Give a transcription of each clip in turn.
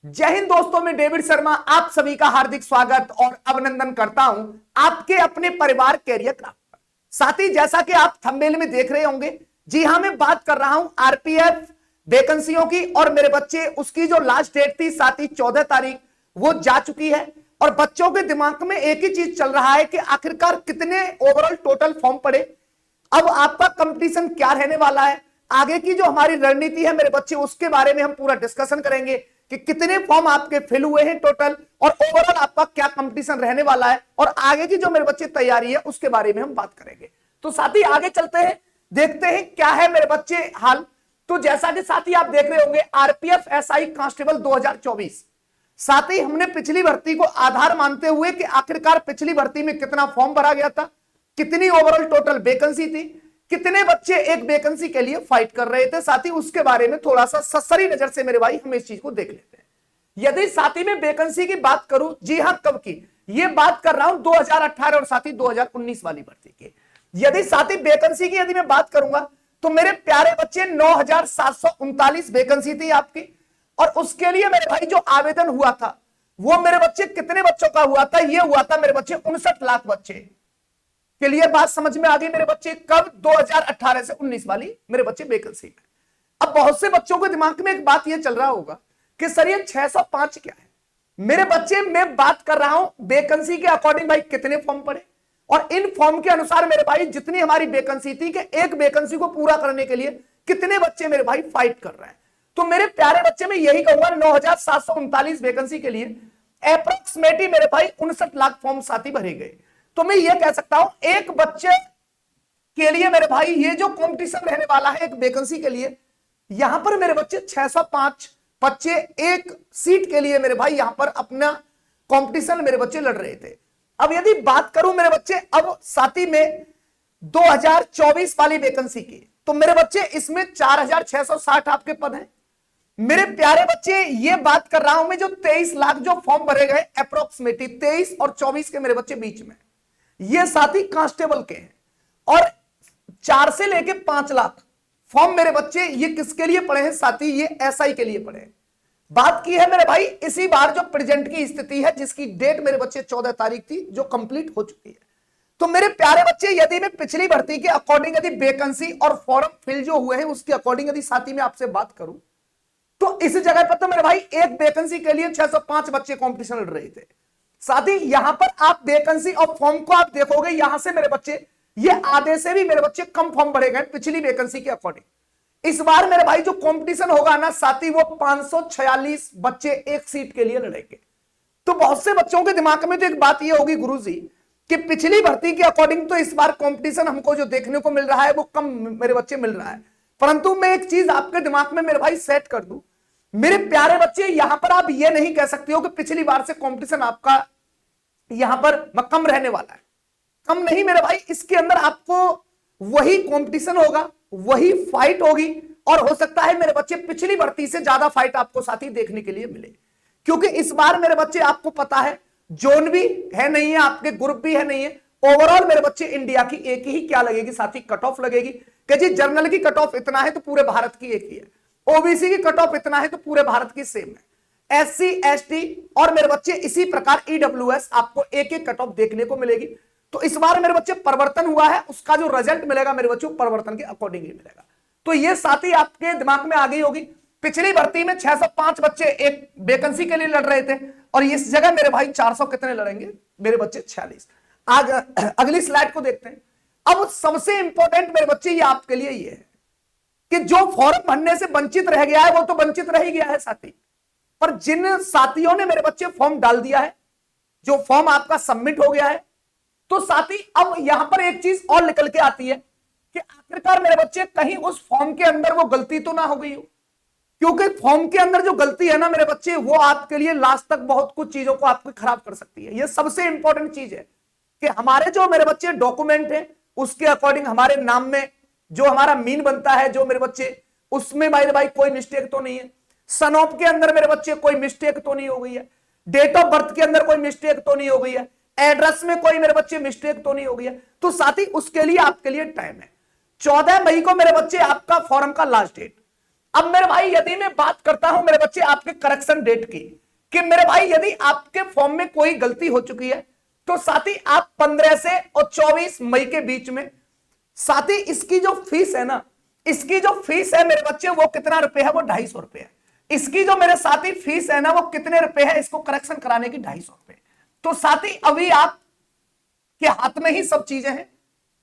जय हिंद दोस्तों, मैं डेविड शर्मा आप सभी का हार्दिक स्वागत और अभिनंदन करता हूं आपके अपने परिवार कैरियर क्राफ्ट पर। साथ ही जैसा कि आप थंबनेल में देख रहे होंगे, जी हां, मैं बात कर रहा हूं आरपीएफ वैकेंसियों की। और मेरे बच्चे उसकी जो लास्ट डेट थी साथ ही 14 तारीख वो जा चुकी है। और बच्चों के दिमाग में एक ही चीज चल रहा है कि आखिरकार कितने ओवरऑल टोटल फॉर्म पड़े, अब आपका कंपटीशन क्या रहने वाला है, आगे की जो हमारी रणनीति है मेरे बच्चे उसके बारे में हम पूरा डिस्कशन करेंगे कि कितने फॉर्म आपके फिल हुए हैं टोटल और ओवरऑल आपका क्या कंपटीशन रहने वाला है और आगे की जो मेरे बच्चे तैयारी है उसके बारे में हम बात करेंगे। तो साथी आगे चलते हैं, देखते हैं क्या है मेरे बच्चे हाल। तो जैसा कि साथी आप देख रहे होंगे आरपीएफ एसआई कांस्टेबल 2024, साथ ही हमने पिछली भर्ती को आधार मानते हुए कि आखिरकार पिछली भर्ती में कितना फॉर्म भरा गया था, कितनी ओवरऑल टोटल वैकेंसी थी, कितने बच्चे एक वैकेंसी के लिए फाइट कर रहे थे, साथ ही उसके बारे में थोड़ा सा ससरी नजर से मेरे भाई हम इस चीज को देख लेते हैं। यदि साथी में वैकेंसी की बात करूं, जी हां, कब की ये बात कर रहा हूं 2018 और साथी 2019 वाली भर्ती की। यदि साथी वैकेंसी की यदि मैं बात करूंगा तो मेरे प्यारे बच्चे 9739 वैकेंसी थी आपकी। और उसके लिए मेरे भाई जो आवेदन हुआ था वो मेरे बच्चे कितने बच्चों का हुआ था, ये हुआ था मेरे बच्चे 59 लाख बच्चे के लिए। बात समझ में आ गई मेरे बच्चे, कब 2018 से 19 वाली मेरे बच्चे वैकेंसी में। अब बहुत से बच्चों के दिमाग में एक बात ये चल रहा होगा कि सर ये 605 क्या है। मेरे बच्चे मैं बात कर रहा हूं वैकेंसी के अकॉर्डिंग भाई कितने फॉर्म पड़े और इन फॉर्म के अनुसार मेरे भाई जितनी हमारी वैकेंसी थी कि एक वैकेंसी को पूरा करने के लिए कितने बच्चे मेरे भाई फाइट कर रहे हैं। तो मेरे प्यारे बच्चे में यही कहूंगा 9739 वैकेंसी के लिए अप्रोक्सीमेटली मेरे भाई 59 लाख फॉर्म साथी भरे गए। तो मैं ये कह सकता हूं एक बच्चे के लिए मेरे भाई ये जो कंपटीशन रहने वाला है एक वैकेंसी के लिए, यहां पर मेरे बच्चे 605 बच्चे एक सीट के लिए मेरे भाई यहां पर अपना कंपटीशन मेरे बच्चे लड़ रहे थे। अब यदि बात करूं मेरे बच्चे अब साथी में 2024 वाली वैकेंसी की, तो मेरे बच्चे इसमें 4660 आपके पद हैं। मेरे प्यारे बच्चे ये बात कर रहा हूं मैं जो 23 लाख जो फॉर्म भरे गए अप्रोक्सीमेटली 23 और 24 के मेरे बच्चे बीच में, ये साथी कांस्टेबल के हैं। और 4 से लेके 5 लाख फॉर्म मेरे बच्चे ये किसके लिए पड़े हैं साथी, ये एसआई के लिए पड़े हैं। बात की है मेरे भाई इसी बार जो प्रेजेंट की स्थिति है जिसकी डेट मेरे बच्चे 14 तारीख थी जो कंप्लीट हो चुकी है। तो मेरे प्यारे बच्चे यदि मैं पिछली भर्ती के अकॉर्डिंग यदि वैकेंसी और फॉर्म फिल जो हुए हैं उसके अकॉर्डिंग यदि साथी में आपसे बात करूं तो इस जगह पर तो मेरे भाई एक वैकेंसी के लिए 605 बच्चे कंपटीशन लड़ रहे थे। साथ ही यहां पर आप वैकेंसी और फॉर्म को आप देखोगे, यहां से मेरे बच्चे ये आधे से भी मेरे बच्चे कम फॉर्म भरे गए पिछली वैकेंसी के अकॉर्डिंग। इस बार मेरे भाई जो कंपटीशन होगा ना साथी वो 546 बच्चे एक सीट के लिए लड़ेंगे। तो बहुत से बच्चों के दिमाग में तो एक बात ये होगी गुरुजी कि पिछली भर्ती के अकॉर्डिंग तो इस बार कंपटीशन हमको जो देखने को मिल रहा है वो कम मेरे बच्चे मिल रहा है। परंतु मैं एक चीज आपके दिमाग में मेरे भाई सेट कर दूं, मेरे प्यारे बच्चे यहां पर आप ये नहीं कह सकते हो कि पिछली बार से कंपटीशन आपका यहां पर कम रहने वाला है। कम नहीं मेरे भाई, इसके अंदर आपको वही कंपटीशन होगा, वही फाइट होगी और हो सकता है मेरे बच्चे पिछली भर्ती से ज्यादा फाइट आपको साथी देखने के लिए मिले। क्योंकि इस बार मेरे बच्चे आपको पता है जोन भी है नहीं है, आपके ग्रुप भी है नहीं है। ओवरऑल मेरे बच्चे इंडिया की एक ही क्या लगेगी साथी, कट ऑफ लगेगी कि जी जनरल की कट ऑफ इतना है तो पूरे भारत की एक ही है, ओबीसी की कट ऑफ इतना है तो पूरे भारत की सेम है, एससी एसटी और मेरे बच्चे इसी प्रकार ईडब्ल्यूएस आपको एक एक कट ऑफ देखने को मिलेगी। तो इस बार मेरे बच्चे परिवर्तन हुआ है, उसका जो रिजल्ट मिलेगा मेरे बच्चों परिवर्तन के अकॉर्डिंग ही मिलेगा। तो ये साथी आपके दिमाग में आ गई होगी, पिछली भर्ती में 605 बच्चे एक वैकेंसी के लिए लड़ रहे थे और इस जगह मेरे भाई 400 कितने लड़ेंगे मेरे बच्चे 46। अगली स्लाइड को देखते हैं। अब सबसे इंपॉर्टेंट मेरे बच्चे ये आपके लिए ये है कि जो फॉर्म भरने से वंचित रह गया है वो तो वंचित रह ही गया है साथी, पर जिन साथियों ने मेरे बच्चे फॉर्म डाल दिया है, जो फॉर्म आपका सबमिट हो गया है, तो साथी अब यहां पर एक चीज और निकल के आती है कि आखिरकार मेरे बच्चे कहीं उस फॉर्म के अंदर वो गलती तो ना हो गई हो। क्योंकि फॉर्म के अंदर जो गलती है ना मेरे बच्चे वो आपके लिए लास्ट तक बहुत कुछ चीजों को आपको खराब कर सकती है। ये सबसे इंपॉर्टेंट चीज है कि हमारे जो मेरे बच्चे डॉक्यूमेंट है उसके अकॉर्डिंग हमारे नाम में जो हमारा मीन बनता है जो मेरे बच्चे उसमें मेरे भाई कोई मिस्टेक तो नहीं है, सन ऑफ के अंदर मेरे बच्चे कोई मिस्टेक तो नहीं हो गई है, डेट ऑफ बर्थ के अंदर कोई मिस्टेक तो नहीं हो गई है, एड्रेस में कोई मेरे बच्चे मिस्टेक तो नहीं हो गई है। तो साथ ही उसके लिए आपके लिए टाइम है 14 मई को मेरे बच्चे आपका फॉर्म का लास्ट डेट। अब मेरे भाई यदि मैं बात करता हूं मेरे बच्चे आपके करेक्शन डेट की, कि मेरे भाई यदि आपके फॉर्म में कोई गलती हो चुकी है तो साथ ही आप 15 से और 24 मई के बीच में, साथ ही इसकी जो फीस है ना, इसकी जो फीस है मेरे बच्चे वो कितना रुपए है, वो 250 रुपए है। इसकी जो मेरे साथी फीस है ना वो कितने रुपए है, इसको करेक्शन कराने की 250 रुपए। तो साथी अभी आप के हाथ में ही सब चीजें हैं,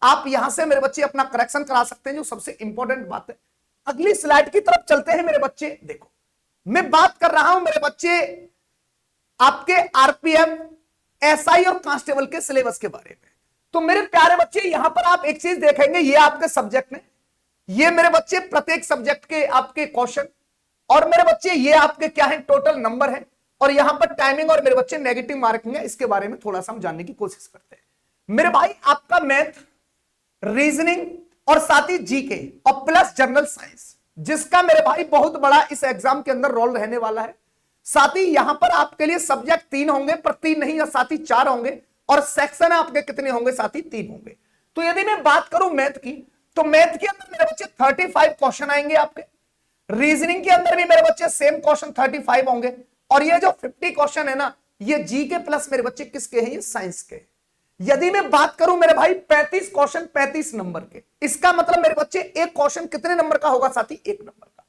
आप यहां से मेरे बच्चे अपना करेक्शन करा सकते हैं, जो सबसे इंपॉर्टेंट बात है। अगली स्लाइड की तरफ चलते हैं मेरे बच्चे। देखो मैं बात कर रहा हूं मेरे बच्चे आपके आरपीएफ, एसआई और कांस्टेबल के सिलेबस के बारे में। तो मेरे प्यारे बच्चे यहां पर आप एक चीज देखेंगे, ये आपके सब्जेक्ट में, ये मेरे बच्चे प्रत्येक सब्जेक्ट के आपके क्वेश्चन, और मेरे बच्चे ये आपके क्या है, टोटल नंबर है, और यहां पर टाइमिंग और मेरे बच्चे नेगेटिव मार्किंग है। इसके बारे में थोड़ा सा हम जानने की कोशिश करते हैं। मेरे भाई आपका मैथ, रीजनिंग और साथ ही जीके और प्लस जनरल साइंस, जिसका मेरे भाई बहुत बड़ा इस एग्जाम के अंदर रोल रहने वाला है। साथ ही यहां पर आपके लिए सब्जेक्ट 3 होंगे, पर 3 नहीं, साथ ही 4 होंगे, और सेक्शन आपके कितने होंगे, साथ ही 3 होंगे। तो यदि मैं बात करूं मैथ की, तो मैथ के अंदर मेरे बच्चे 35 क्वेश्चन आएंगे आपके। रीजनिंग के अंदर भी मेरे बच्चे सेम क्वेश्चन 35 होंगे, और ये जो 50 क्वेश्चन है ना, ये जी के प्लस मेरे बच्चे किसके हैं, ये साइंस के। यदि मैं बात करूं मेरे भाई 35 क्वेश्चन 35 नंबर के, इसका मतलब मेरे बच्चे एक क्वेश्चन कितने नंबर का होगा, साथी 1 नंबर का।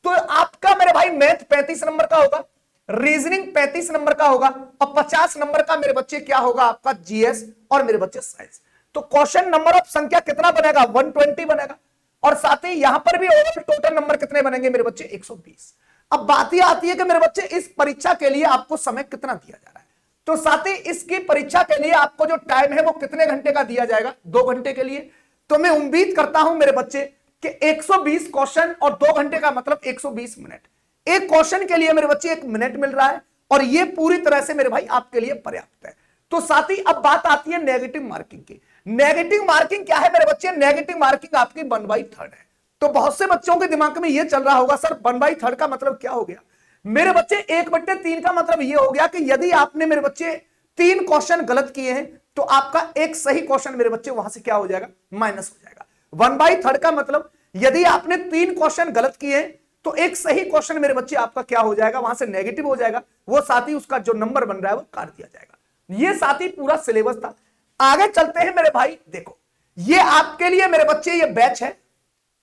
तो आपका मेरे भाई मैथ 35 नंबर का होगा, रीजनिंग 35 नंबर का होगा, और 50 नंबर का मेरे बच्चे क्या होगा, आपका जीएस और मेरे बच्चे साइंस। तो क्वेश्चन नंबर ऑफ संख्या कितना बनेगा, 120 बनेगा, और साथ ही यहां पर भी ओवरऑल टोटल नंबर कितने बनेंगे मेरे बच्चे, 120। अब बात यह आती है कि मेरे बच्चे इस परीक्षा के लिए आपको समय कितना दिया जा रहा है। तो साथ ही इसकी परीक्षा के लिए आपको जो टाइम है वो कितने घंटे का दिया जाएगा, 2 घंटे के लिए। तो मैं उम्मीद करता हूं मेरे बच्चे कि 120 क्वेश्चन और 2 घंटे का मतलब 120 मिनट। एक क्वेश्चन के लिए मेरे बच्चे 1 मिनट मिल रहा है, और ये पूरी तरह से मेरे भाई आपके लिए पर्याप्त है। तो साथ ही अब बात आती है नेगेटिव मार्किंग की। नेगेटिव मार्किंग क्या है मेरे बच्चे, नेगेटिव मार्किंग आपकी 1/3 है। तो बहुत से बच्चों के दिमाग में यह चल रहा होगा, सर 1/3 का मतलब क्या हो गया। मेरे बच्चे 1/3 का मतलब यह हो गया कि यदि आपने मेरे बच्चे 3 क्वेश्चन गलत किए हैं तो आपका एक सही क्वेश्चन मेरे बच्चे वहां से क्या हो जाएगा, माइनस हो जाएगा। 1/3 का मतलब यदि आपने 3 क्वेश्चन गलत किए हैं तो एक सही क्वेश्चन मेरे बच्चे आपका क्या हो जाएगा, वहां से नेगेटिव हो जाएगा, वो साथ ही उसका जो नंबर बन रहा है वो काट दिया जाएगा। ये साथ ही पूरा सिलेबस था। आगे चलते हैं मेरे भाई। देखो ये आपके लिए मेरे बच्चे ये बैच है,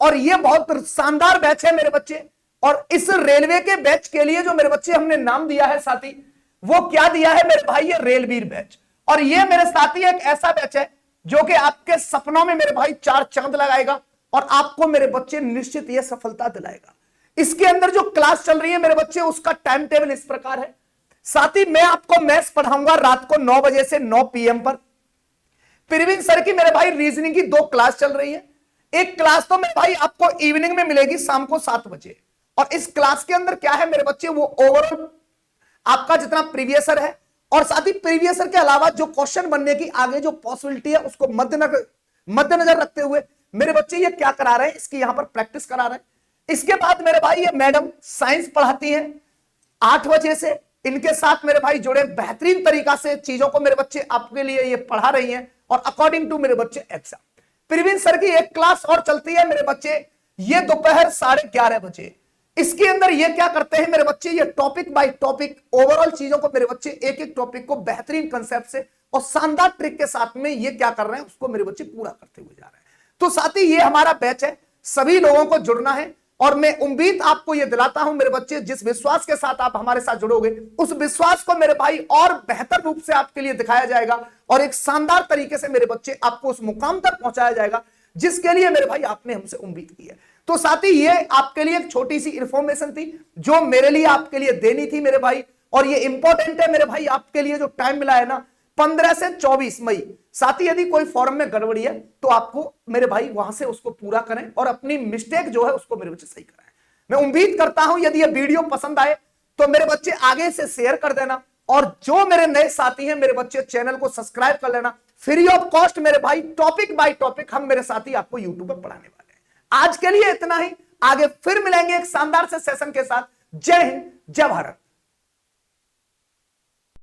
और ये बहुत शानदार बैच है मेरे बच्चे। और इस रेलवे के बैच के लिए जो मेरे बच्चे हमने नाम दिया है साथी, वो क्या दिया है मेरे भाई, ये रेलवीर बैच। और ये मेरे साथी एक ऐसा बैच है जो कि आपके सपनों में मेरे भाई 4 चांद लगाएगा, और आपको मेरे बच्चे निश्चित ये सफलता दिलाएगा। इसके अंदर जो क्लास चल रही है मेरे बच्चे, उसका टाइम टेबल इस प्रकार है। साथ ही मैं आपको मैथ्स पढ़ाऊंगा रात को 9 बजे से 9 PM पर। प्रवीण सर की मेरे भाई रीजनिंग की 2 क्लास चल रही है। एक क्लास तो मेरे भाई आपको इवनिंग में मिलेगी शाम को 7 बजे, और इस क्लास के अंदर क्या है मेरे बच्चे, वो ओवरऑल आपका जितना प्रीवियसर है, और साथ ही प्रीवियसर के अलावा जो क्वेश्चन बनने की आगे जो पॉसिबिलिटी है उसको मद्देनजर रखते हुए मेरे बच्चे ये क्या करा रहे हैं, इसकी यहां पर प्रैक्टिस करा रहे हैं। इसके बाद मेरे भाई ये मैडम साइंस पढ़ाती है 8 बजे से। इनके साथ मेरे भाई जुड़े बेहतरीन तरीका से चीजों को मेरे बच्चे आपके लिए ये पढ़ा रही हैं, और अकॉर्डिंग टू मेरे बच्चे एग्जाम। प्रवीण सर की एक क्लास और चलती है मेरे बच्चे, ये दोपहर 11:30 बजे। इसके अंदर ये क्या करते हैं मेरे बच्चे, ये टॉपिक बाय टॉपिक ओवरऑल चीजों को मेरे बच्चे एक एक टॉपिक को बेहतरीन कंसेप्ट से और शानदार ट्रिक के साथ में ये क्या कर रहे हैं, उसको मेरे बच्चे पूरा करते हुए जा रहे हैं। तो साथ ही ये हमारा बैच है, सभी लोगों को जुड़ना है, और मैं उम्मीद आपको यह दिलाता हूं मेरे बच्चे, जिस विश्वास के साथ आप हमारे साथ जुड़ोगे उस विश्वास को मेरे भाई और बेहतर रूप से आपके लिए दिखाया जाएगा, और एक शानदार तरीके से मेरे बच्चे आपको उस मुकाम तक पहुंचाया जाएगा जिसके लिए मेरे भाई आपने हमसे उम्मीद की है। तो साथ ही ये आपके लिए एक छोटी सी इंफॉर्मेशन थी जो मेरे लिए आपके लिए देनी थी मेरे भाई, और ये इंपॉर्टेंट है मेरे भाई आपके लिए जो टाइम मिला है ना 15 से 24 मई। साथ ही यदि कोई फॉर्म में गड़बड़ी है तो आपको मेरे भाई वहां से उसको पूरा करें और अपनी मिस्टेक जो है उसको मेरे बच्चे सही कराएं। मैं उम्मीद करता हूं यदि ये वीडियो पसंद आए तो मेरे बच्चे आगे से शेयर कर देना, और जो मेरे नए साथी हैं मेरे बच्चे चैनल को सब्सक्राइब कर लेना। फ्री ऑफ कॉस्ट मेरे भाई टॉपिक बाय टॉपिक हम मेरे साथी आपको यूट्यूब पर पढ़ाने वाले हैं। आज के लिए इतना ही, आगे फिर मिलेंगे एक शानदार से सेशन के साथ। जय हिंद, जय भारत।